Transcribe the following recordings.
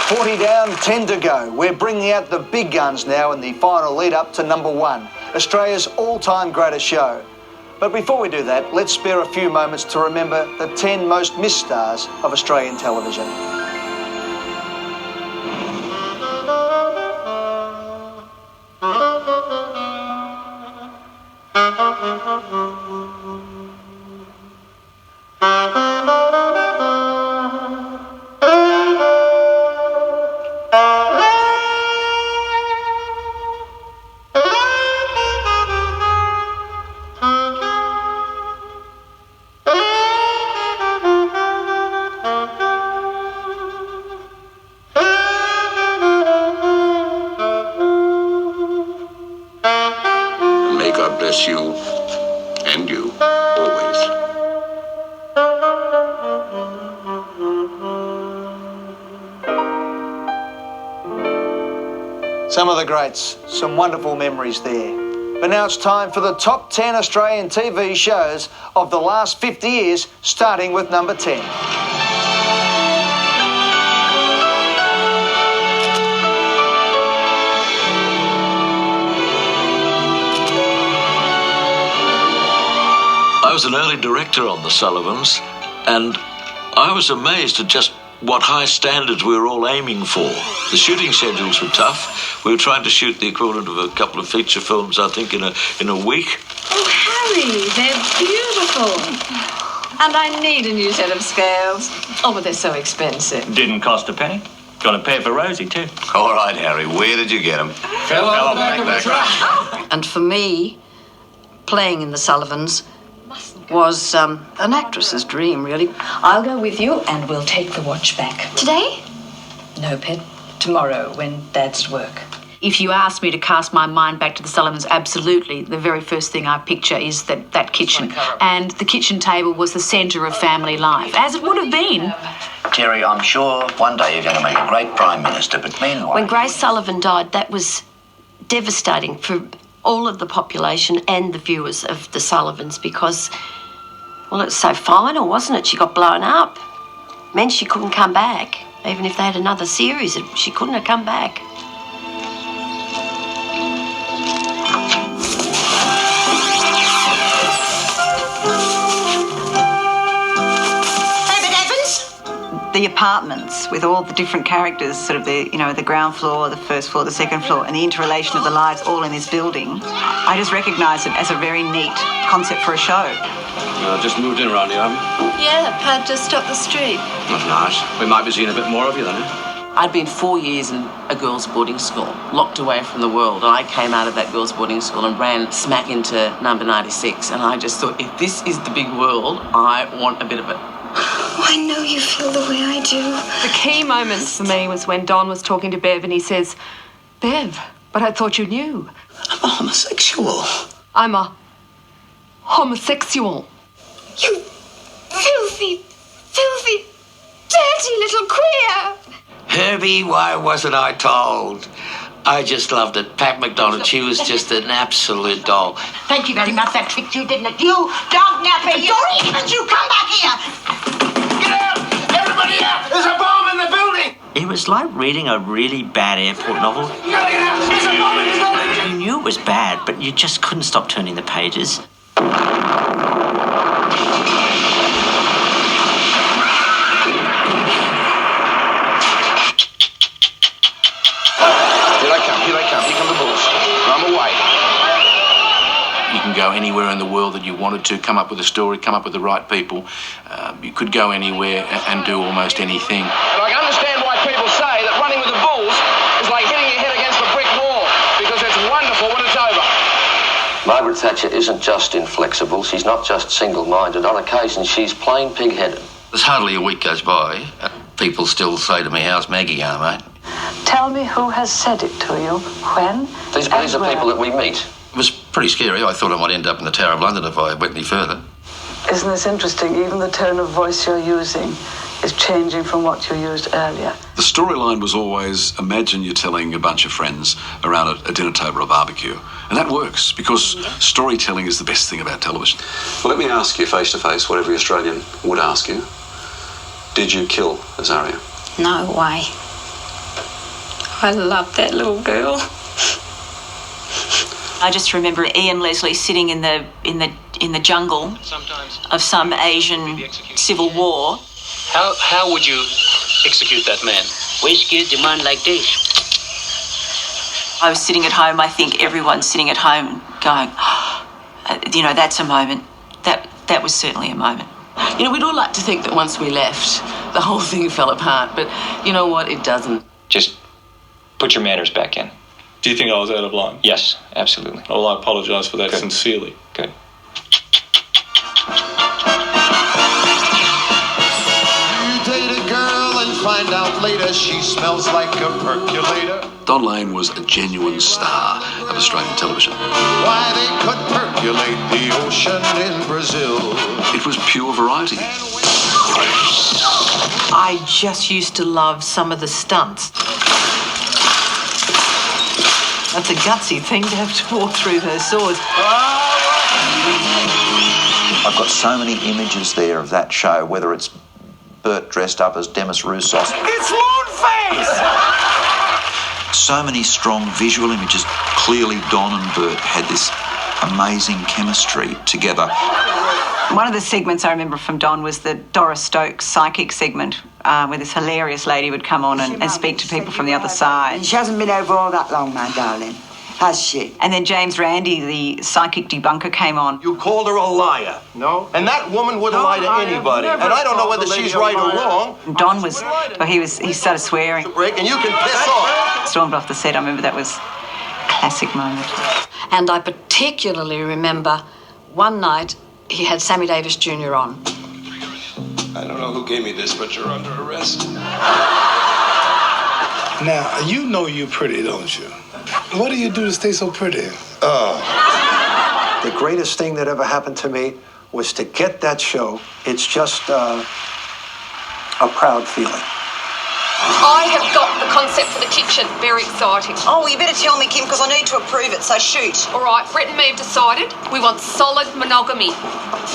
40 down, 10 to go. We're bringing out the big guns now in the final lead-up to number 1, Australia's all-time greatest show. But before we do that, let's spare a few moments to remember the 10 most missed stars of Australian television. May God bless you, and you, always. Some of the greats, some wonderful memories there. But now it's time for the top 10 Australian TV shows of the last 50 years, starting with number 10. I was an early director on the Sullivans, and I was amazed at just what high standards we were all aiming for. The shooting schedules were tough. We were trying to shoot the equivalent of a couple of feature films, I think, in a week. Oh, Harry, they're beautiful. And I need a new set of scales. Oh, but they're so expensive. Didn't cost a penny. Got a pair for Rosie, too. All right, Harry, where did you get them? Fell off the back of the truck. And for me, playing in the Sullivans was an actress's dream, really. I'll go with you and we'll take the watch back. Today? No, Pet. Tomorrow, when Dad's at work. If you ask me to cast my mind back to the Sullivans, absolutely. The very first thing I picture is that kitchen. And the kitchen table was the centre of family life, as it would have been. Terry, I'm sure one day you're going to make a great Prime Minister, but meanwhile... When Grace Sullivan died, that was devastating for all of the population and the viewers of the Sullivans because, well, it was so final, wasn't it? She got blown up. Meant she couldn't come back. Even if they had another series, she couldn't have come back. The apartments with all the different characters, sort of the ground floor, the first floor, the second floor, and the interrelation of the lives all in this building. I just recognise it as a very neat concept for a show. Just moved in around here, haven't you? Yeah, Pad just up the street. That's nice. We might be seeing a bit more of you then, eh? I'd been 4 years in a girls' boarding school, locked away from the world, and I came out of that girls' boarding school and ran smack into number 96, and I just thought, if this is the big world, I want a bit of it. Oh, I know you feel the way I do. The key moment for me was when Don was talking to Bev and he says, "Bev, but I thought you knew." I'm a homosexual. I'm a homosexual. You filthy, filthy, dirty little queer. Herbie, why wasn't I told? I just loved it. Pat McDonald, she was just an absolute doll. Thank you very much. That tricked you, didn't it? You dog napper, you! Don't you come back here! Get out! Everybody out! There's a bomb in the building! It was like reading a really bad airport novel. You gotta get out! There's a bomb in the building! You knew it was bad, but you just couldn't stop turning the pages. You can go anywhere in the world that you wanted to, come up with a story, come up with the right people. You could go anywhere and do almost anything. And I can understand why people say that running with the Bulls is like hitting your head against a brick wall, because it's wonderful when it's over. Margaret Thatcher isn't just inflexible, she's not just single-minded. On occasion, she's plain pig-headed. There's hardly a week goes by. People still say to me, "How's Maggie going, mate?" Tell me who has said it to you, when, These are people that we meet. It was pretty scary. I thought I might end up in the Tower of London if I went any further. Isn't this interesting? Even the tone of voice you're using is changing from what you used earlier. The storyline was always, imagine you're telling a bunch of friends around a dinner table or a barbecue. And that works, because storytelling is the best thing about television. Well, let me ask you face to face what every Australian would ask you. Did you kill Azaria? No way. I love that little girl. I just remember Ian Leslie sitting in the jungle of some Asian civil war. How would you execute that man? Whiskey is demand like this. I was sitting at home. I think everyone's sitting at home going, that's a moment. That was certainly a moment. We'd all like to think that once we left, the whole thing fell apart, but you know what? It doesn't. Just put your manners back in. Do you think I was out of line? Yes, absolutely. Well, I apologise for that Good. sincerely. Good. You date a girl and find out later she smells like a percolator. Don Lane was a genuine star of Australian television. Why they could percolate the ocean in Brazil. It was pure variety. I just used to love some of the stunts. That's a gutsy thing to have to walk through her swords. I've got so many images there of that show, whether it's Bert dressed up as Demis Roussos. It's Moonface! So many strong visual images. Clearly, Don and Bert had this amazing chemistry together. One of the segments I remember from Don was the Doris Stokes psychic segment, where this hilarious lady would come on and speak to people from the other side. She hasn't been over all that long, my darling, has she? And then James Randi, the psychic debunker, came on. You called her a liar. No. And that woman wouldn't lie to anybody. And I don't know whether she's right or wrong. And Don was, he started swearing. And you can piss off. Stormed off the set. I remember that was a classic moment. And I particularly remember one night he had Sammy Davis Jr. on. I don't know who gave me this, but you're under arrest. Now, you know you're pretty, don't you? What do you do to stay so pretty? The greatest thing that ever happened to me was to get that show. It's just a proud feeling. I have got the concept for the kitchen. Very exciting. Oh, you better tell me, Kim, because I need to approve it, so shoot. All right, Brett and me have decided we want solid monogamy.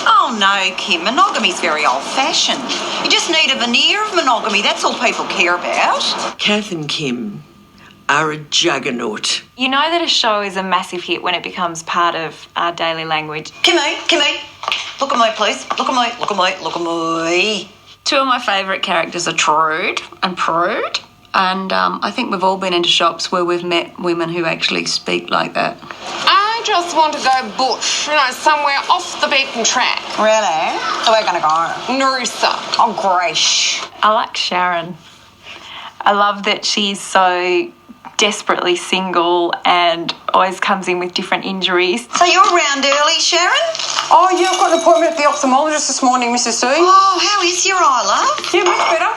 Oh, no, Kim, monogamy's very old-fashioned. You just need a veneer of monogamy. That's all people care about. Kath and Kim are a juggernaut. You know that a show is a massive hit when it becomes part of our daily language. Kimmy, look at me, please. Look at me. Two of my favourite characters are Trude and Prude, and I think we've all been into shops where we've met women who actually speak like that. I just want to go bush, somewhere off the beaten track. Really? So we're going to go? Noosa. Oh, great. I like Sharon. I love that she's so desperately single and always comes in with different injuries. So you're around early, Sharon? Oh, yeah, I've got an appointment at the ophthalmologist this morning, Mrs. C. Oh, how is your eye, love? Yeah, much better.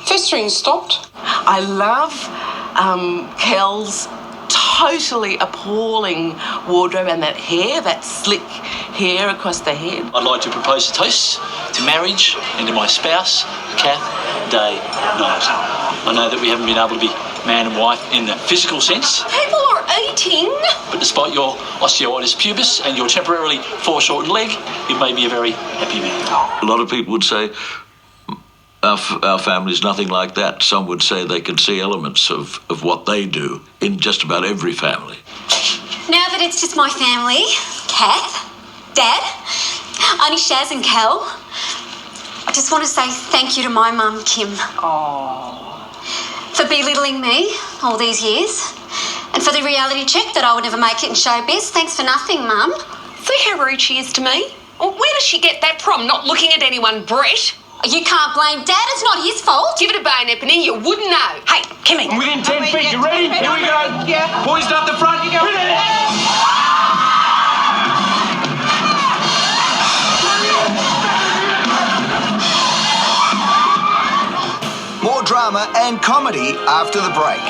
Festering stopped. I love Kel's totally appalling wardrobe and that hair, that slick hair across the head. I'd like to propose a toast to marriage and to my spouse, Kath, day, night. I know that we haven't been able to be man and wife in the physical sense. People are eating. But despite your osteoitis pubis and your temporarily foreshortened leg, you may be a very happy man. A lot of people would say our family's nothing like that. Some would say they could see elements of what they do in just about every family. Now that it's just my family, Kath, Dad, Auntie Shaz and Kel, I just want to say thank you to my mum, Kim. For belittling me all these years. And for the reality check that I would never make it in showbiz. Thanks for nothing, Mum. See how rude she is to me? Well, where does she get that from? Not looking at anyone, Brett. You can't blame Dad. It's not his fault. Give it a bayonet, Penny. You wouldn't know. Hey, Kimmy. Within 10 feet. You ready? Here we go. Yeah. Poised up the front. You go. More drama and comedy after the break.